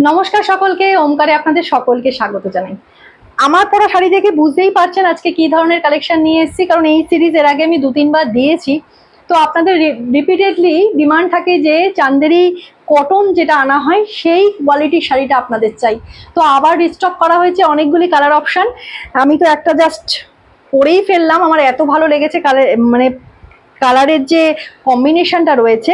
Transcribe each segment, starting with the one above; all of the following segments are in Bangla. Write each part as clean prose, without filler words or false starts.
নমস্কার সকলকে, ওমকারে আপনাদের সকলকে স্বাগত জানাই। আমার পরা শাড়ি দেখে বুঝতেই পারছেন আজকে কি ধরনের কালেকশন নিয়ে এসেছি, কারণ এই সিরিজ এর আগে আমি 2-3 বার দিয়েছি। তো আপনাদের রিপিটেডলি ডিমান্ড থাকে যে চান্দেরি কটন যেটা আনা হয় সেই কোয়ালিটির শাড়িটা আপনাদের চাই। তো আবার রিস্টক করা হয়েছে অনেকগুলি কালার অপশান। আমি তো একটা জাস্ট পরেই ফেললাম, আমার এত ভালো লেগেছে কালারের যে কম্বিনেশনটা রয়েছে।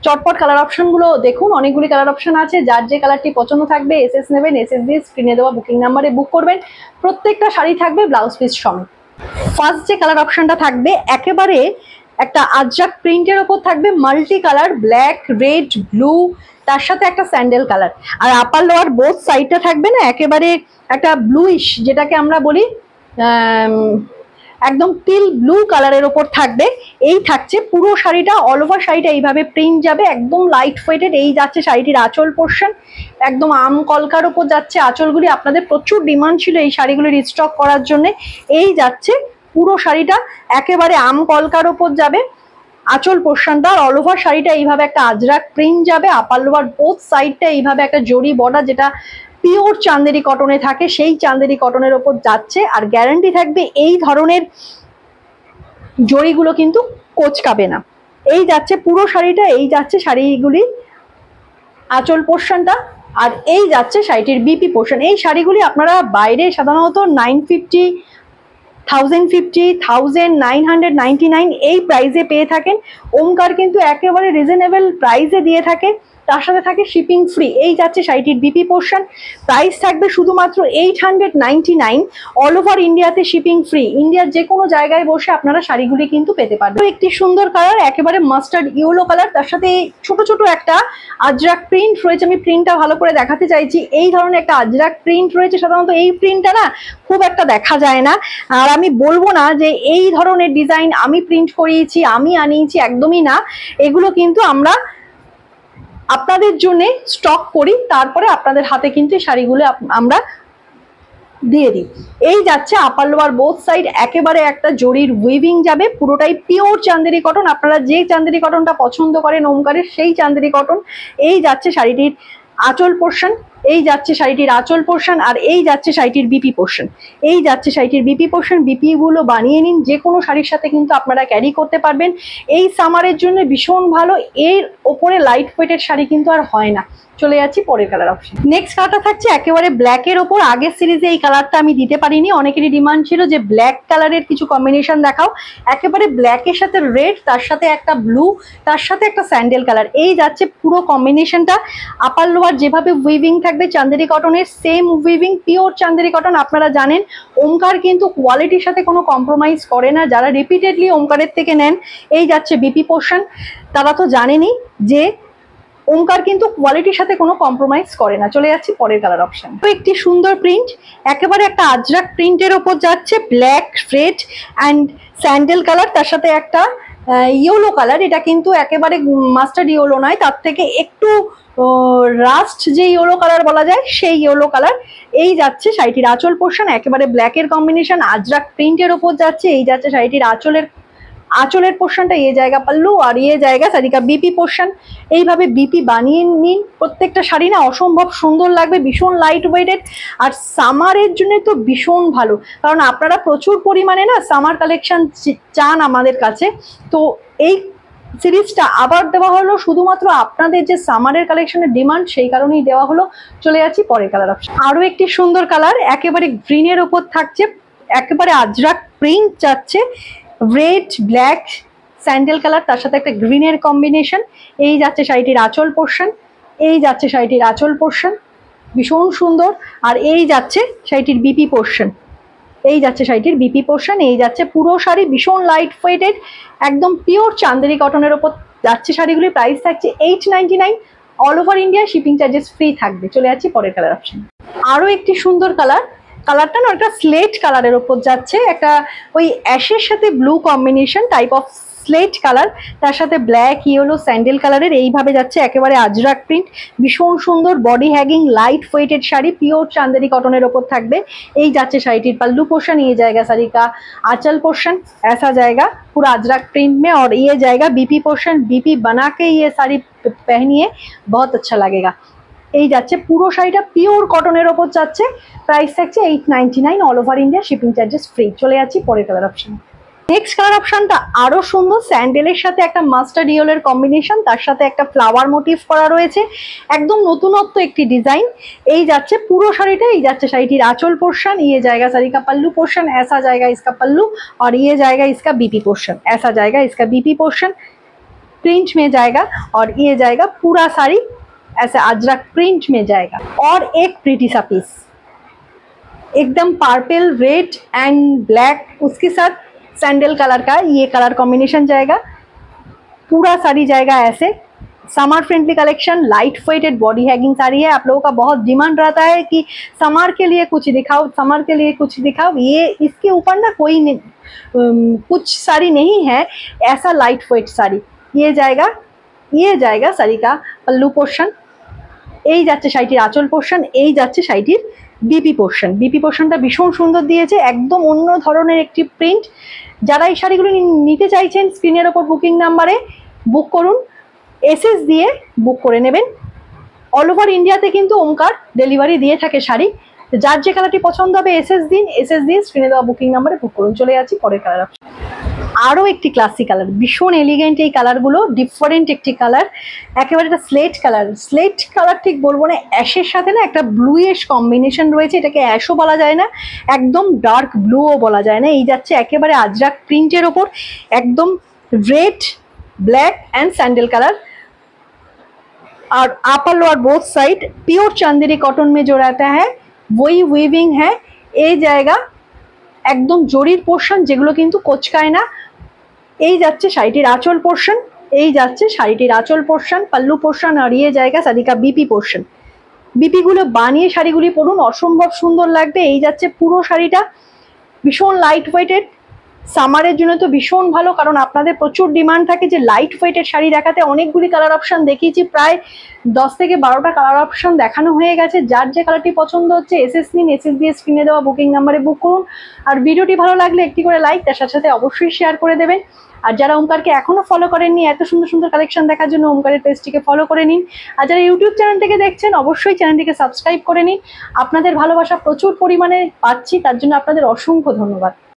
চটপট কালার অপশনগুলো দেখুন, অনেকগুলি কালার অপশন আছে। যার যে কালারটি পছন্দ থাকবে এসএস নেবেন, এসএস দিয়ে স্ক্রিনে দেওয়া বুকিং নাম্বারে বুক করবেন। প্রত্যেকটা শাড়ি থাকবে ব্লাউজ পিস সমেত। ফার্স্ট যে কালার অপশনটা থাকবে একেবারে একটা আজরাক প্রিন্টের ওপর থাকবে multi colour, black, red, blue, তার সাথে একটা স্যান্ডেল কালার। আর আপার লোয়ার বোথ সাইডটা থাকবে না একেবারে একটা ব্লুইশ, যেটাকে আমরা বলি একদম টিল ব্লু কালারের ওপর থাকবে। এই থাকছে পুরো শাড়িটা, অল ওভার শাড়িটা এইভাবে প্রিন্ট যাবে, একদম লাইট ওয়েটেড। এই যাচ্ছে শাড়িটির আঁচল পোর্শন, একদম আম কলকার ওপর যাচ্ছে আঁচলগুলি। আপনাদের প্রচুর ডিমান্ড ছিল এই শাড়িগুলি রিস্টক করার জন্য। এই যাচ্ছে পুরো শাড়িটা একেবারে আম কলকার ওপর যাবে আঁচল পোর্শনটা। আর অল ওভার শাড়িটা এইভাবে একটা আজরাক প্রিন্ট যাবে, আপার লোয়ার বোথ সাইডটা এইভাবে একটা জরি বর্ডার, যেটা পিওর চান্দেরি কটনে থাকে, সেই চান্দেরি কটনের ওপর যাচ্ছে। আর গ্যারান্টি থাকবে এই ধরনের জরিগুলো কিন্তু কোচকাবে না। এই যাচ্ছে পুরো শাড়িটা, এই যাচ্ছে শাড়িগুলি আঁচল পোর্শনটা, আর এই যাচ্ছে শাড়িটির বিপি পোর্শন। এই শাড়িগুলি আপনারা বাইরে সাধারণত 950, 1050, 1999 এই প্রাইসে পেয়ে থাকেন। ওমকার কিন্তু একেবারে রিজনেবল প্রাইসে দিয়ে থাকে, তার সাথে থাকে শিপিং ফ্রি। এই যাচ্ছে শাড়িটির বিপি পোর্শন, প্রাইস থাকবে শুধুমাত্র 899, অল ওভার ইন্ডিয়াতে শিপিং ফ্রি। ইন্ডিয়ার যে কোনো জায়গায় বসে আপনারা শাড়িগুলি কিন্তু পেতে পারবেন। একটি সুন্দর কালার, একেবারে মাস্টার্ড ইয়েলো কালার, তার সাথে ছোট ছোট একটা আজরাক প্রিন্ট রয়েছে। আমি প্রিন্টটা ভালো করে দেখাতে চাইছি। এই ধরনের একটা আজরাক প্রিন্ট রয়েছে, সাধারণত এই প্রিন্টটা না খুব একটা দেখা যায় না। আর আমি বলবো না যে এই ধরনের ডিজাইন আমি প্রিন্ট করিয়েছি, আমি আনিয়েছি, একদমই না। এগুলো কিন্তু আমরা আপনাদের জন্য স্টক করি, তারপরে আপনাদের হাতে কিন্তু শাড়িগুলো আমরা দিয়ে দিই। এই যাচ্ছে আপার লোয়ার বোথ সাইড একেবারে একটা জরির উইভিং যাবে, পুরোটাই পিওর চান্দেরি কটন। আপনারা যে চান্দেরি কটনটা পছন্দ করেন ওমকারের, সেই চান্দেরি কটন। এই যাচ্ছে শাড়িটির আঁচল পোর্শন, এই যাচ্ছে শাড়িটির আঁচল পোর্শন, আর এই যাচ্ছে শাড়িটির বিপি পোর্শন। এই যাচ্ছে শাড়িটির বিপি পোর্শন। বিপি গুলো বানিয়ে নিন, যে কোনো শাড়ির সাথে কিন্তু আপনারা ক্যারি করতে পারবেন। এই সামারের জন্য ভীষণ ভালো। এর ওপরে লাইট ওয়েটের শাড়ি কিন্তু আর হয় না। চলে যাচ্ছি পরের কালার অপশন। নেক্সট কালারটা থাকছে একেবারে ব্ল্যাক এর ওপর। আগের সিরিজে এই কালারটা আমি দিতে পারিনি, অনেকেরই ডিমান্ড ছিল যে ব্ল্যাক কালারের কিছু কম্বিনেশন দেখাও। একেবারে ব্ল্যাকের সাথে রেড, তার সাথে একটা ব্লু, তার সাথে একটা স্যান্ডেল কালার। এই যাচ্ছে পুরো কম্বিনেশনটা। আপার লোয়ার যেভাবে উইভিং থাকবে চান্দেরি কটনের, same weaving, pure Chanderi cotton. আপনারা জানেন ওমকার কিন্তু কোয়ালিটির সাথে কোনো কম্প্রোমাইজ করে না, যারা রিপিটেডলি ওমকারের থেকে নেন। এই যাচ্ছে বিপি পোর্শন, তারা তো জানেনই যে ওমকার কিন্তু কোয়ালিটির সাথে কোনো কম্প্রোমাইজ করে না। চলে যাচ্ছি পরের কালার অপশন। তো একটি সুন্দর প্রিন্ট, একেবারে একটা আজরাক প্রিন্টের ওপর যাচ্ছে, black, red and sandal colour, তার সাথে একটা ইয়েলো কালার। এটা কিন্তু একেবারে মাস্টার্ড ইয়েলো নয়, তার থেকে একটু রাস্ট যে ইয়েলো কালার বলা যায়, সেই ইয়েলো কালার। এই যাচ্ছে শাড়িটির আঁচল পোর্শন, একেবারে ব্ল্যাকের কম্বিনেশন আজরাক প্রিন্টের ওপর যাচ্ছে। এই যাচ্ছে শাড়িটির আঁচলের পোর্শনটা, এই জায়গা পাল্লু, আর এই জায়গা শাড়িকা বিপি পোর্শন। এইভাবে বিপি বানিয়ে নিন। প্রত্যেকটা শাড়ি না অসম্ভব সুন্দর লাগবে, ভীষণ লাইট ওয়েটেড। আর সামারের জন্য তো ভীষণ ভালো, কারণ আপনারা প্রচুর পরিমাণে না সামার কালেকশন চান আমাদের কাছে। তো এই সিরিজটা আবার দেওয়া হলো শুধুমাত্র আপনাদের যে সামারের কালেকশনের ডিমান্ড, সেই কারণেই দেওয়া হলো। চলে যাচ্ছি পরের কালার অপশন। আরো একটি সুন্দর কালার, একেবারে গ্রিনের ওপর থাকছে, একেবারে আজরাক প্রিন্ট যাচ্ছে, রেড, ব্ল্যাক, স্যান্ডেল কালার, তার সাথে একটা গ্রিনের কম্বিনেশন। এই যাচ্ছে শাড়িটির আঁচল পোর্শন, এই যাচ্ছে শাড়িটির আঁচল পোর্শন, ভীষণ সুন্দর। আর এই যাচ্ছে শাড়িটির বিপি পোর্শন, এই যাচ্ছে শাড়িটির বিপি পোর্শন। এই যাচ্ছে পুরো শাড়ি ভীষণ লাইট ওয়েটেড, একদম পিওর চান্দেরি কটনের ওপর যাচ্ছে শাড়িগুলির প্রাইস থাকছে 899, all over India shipping charges free থাকবে। চলে যাচ্ছি পরের কালার অপশন। আরো একটি সুন্দর কালার, কালারটা না একটা স্লেট কালারের ওপর যাচ্ছে, একটা ওই অ্যাশের সাথে blue combination type of slate colour, তার সাথে ব্ল্যাক, ইয়েলো, স্যান্ডেল কালারের। এইভাবে যাচ্ছে একেবারে আজরাক প্রিন্ট, ভীষণ সুন্দর body hugging light weighted sari, pure Chanderi কটনের ওপর থাকবে। এই যাচ্ছে শাড়িটির पल्लू पोर्शन, ये जाएगा साड़ी का आंचल पोर्शन, ऐसा जाएगा पूरा अजरक प्रिंट में। और ये जाएगा बीपी पोर्शन, बीपी बना के ये साड़ी पहनिए, बहुत अच्छा लगेगा। এই যাচ্ছে পুরো শাড়িটা পিওর কটনের ওপর যাচ্ছে, প্রাইস থাকছে 899, all over India, shipping charges free. চলে যাচ্ছি পরের কালার অপশন। নেক্সট কালার অপশনটা আরো সুন্দর, স্যান্ডেলের সাথে একটা মাস্টার্ড ইয়েলোর কম্বিনেশন, তার সাথে একটা ফ্লাওয়ার মোটিভ করা রয়েছে, একদম নতুনত্ব একটি ডিজাইন। এই যাচ্ছে পুরো শাড়িটা, এই যাচ্ছে শাড়িটির আঁচল পোর্শন, ये जाएगा साड़ी का पल्लू पोर्शन, ऐसा जाएगा इसका पल्लू, और ये जाएगा इसका बीपी पोर्शन, ऐसा जाएगा इसका बीपी पोर्शन, प्रिंट में जाएगा, और ये जाएगा पूरा साड़ी ऐसे अजरक प्रिंट में जाएगा। और एक प्रीटी सा पीस एकदम पर्पल रेड एंड ब्लैक, उसके साथ सैंडल कलर का ये कलर कॉम्बिनेशन जाएगा, पूरा साड़ी जाएगा ऐसे। Summer friendly collection, light weighted body hugging sari है। आप लोगों का बहुत डिमांड रहता है कि समर के लिए कुछ दिखाओ, समर के लिए कुछ दिखाओ। ये इसके ऊपर ना कोई कुछ साड़ी नहीं है, ऐसा लाइट वेट साड़ी। ये जाएगा साड़ी का पल्लू पोर्शन, এই যাচ্ছে শাড়িটির আঁচল পোর্শন, এই যাচ্ছে শাড়িটির বিপি পোর্শন। বিপি পোর্শনটা ভীষণ সুন্দর দিয়েছে, একদম অন্য ধরনের একটি প্রিন্ট। যারা এই শাড়িগুলো নিতে চাইছেন স্ক্রিনের ওপর বুকিং নাম্বারে বুক করুন, এসএস দিয়ে বুক করে নেবেন। অল ওভার ইন্ডিয়াতে কিন্তু ওমকার ডেলিভারি দিয়ে থাকে শাড়ি। যার যে কালারটি পছন্দ হবে এসএস দিন, এসএস দিয়ে স্ক্রিনে দেওয়া বুকিং নাম্বারে বুক করুন। চলে যাচ্ছি পরের কালার। আরও একটি ক্লাসিক কালার, ভীষণ এলিগেন্ট এই কালারগুলো, ডিফারেন্ট একটি কালার, একেবারে একটা স্লেট কালার। স্লেট কালার ঠিক বলবো না, অ্যাশের সাথে না একটা ব্লুইশ কম্বিনেশন রয়েছে, এটাকে অ্যাশও বলা যায় না, একদম ডার্ক ব্লুও বলা যায় না। এই যাচ্ছে একেবারে আজরাক প্রিন্টের ওপর, একদম red black and sandal colour, और upper lower both side pure Chanderi cotton में जो रहता है वही वीविंग है। ये जाएगा एकदम জরির পোর্শন, যেগুলো কিন্তু কোচকায় না। এই যাচ্ছে শাড়িটির আঁচল পোর্শন, এই যাচ্ছে শাড়িটির আঁচল পোর্শন, পাল্লু পোর্শন, আর ये जाएगा শাড়ি का बीपी পোর্শন। বিপিগুলো বানিয়ে শাড়িগুলি পরুন, অসম্ভব সুন্দর লাগবে। এই যাচ্ছে পুরো শাড়িটা, ভীষণ লাইট ওয়েটেড, সামারের জন্য তো ভীষণ ভালো, কারণ আপনাদের প্রচুর ডিমান্ড থাকে যে লাইট ওয়েটেড শাড়ি দেখাতে। অনেকগুলি কালার অপশন দেখিয়েছি, প্রায় 10 থেকে 12টা কালার অপশন দেখানো হয়ে গেছে। যার যে কালারটি পছন্দ হচ্ছে এসএস নিন, এসএস দিয়ে স্ক্রিনে দেওয়া বুকিং নাম্বারে বুক করুন। আর ভিডিওটি ভালো লাগলে একটি করে লাইক, তার সাথে সাথে অবশ্যই শেয়ার করে দেবেন। আর যারা ওমকারকে এখনো ফলো করেননি, এত সুন্দর সুন্দর কালেকশন দেখার জন্য ওমকারের পেজটিকে ফলো করে নিন। আর যারা ইউটিউব চ্যানেল থেকে দেখছেন অবশ্যই চ্যানেলটিকে সাবস্ক্রাইব করে নিন। আপনাদের ভালোবাসা প্রচুর পরিমাণে পাচ্ছি, তার জন্য আপনাদের অসংখ্য ধন্যবাদ।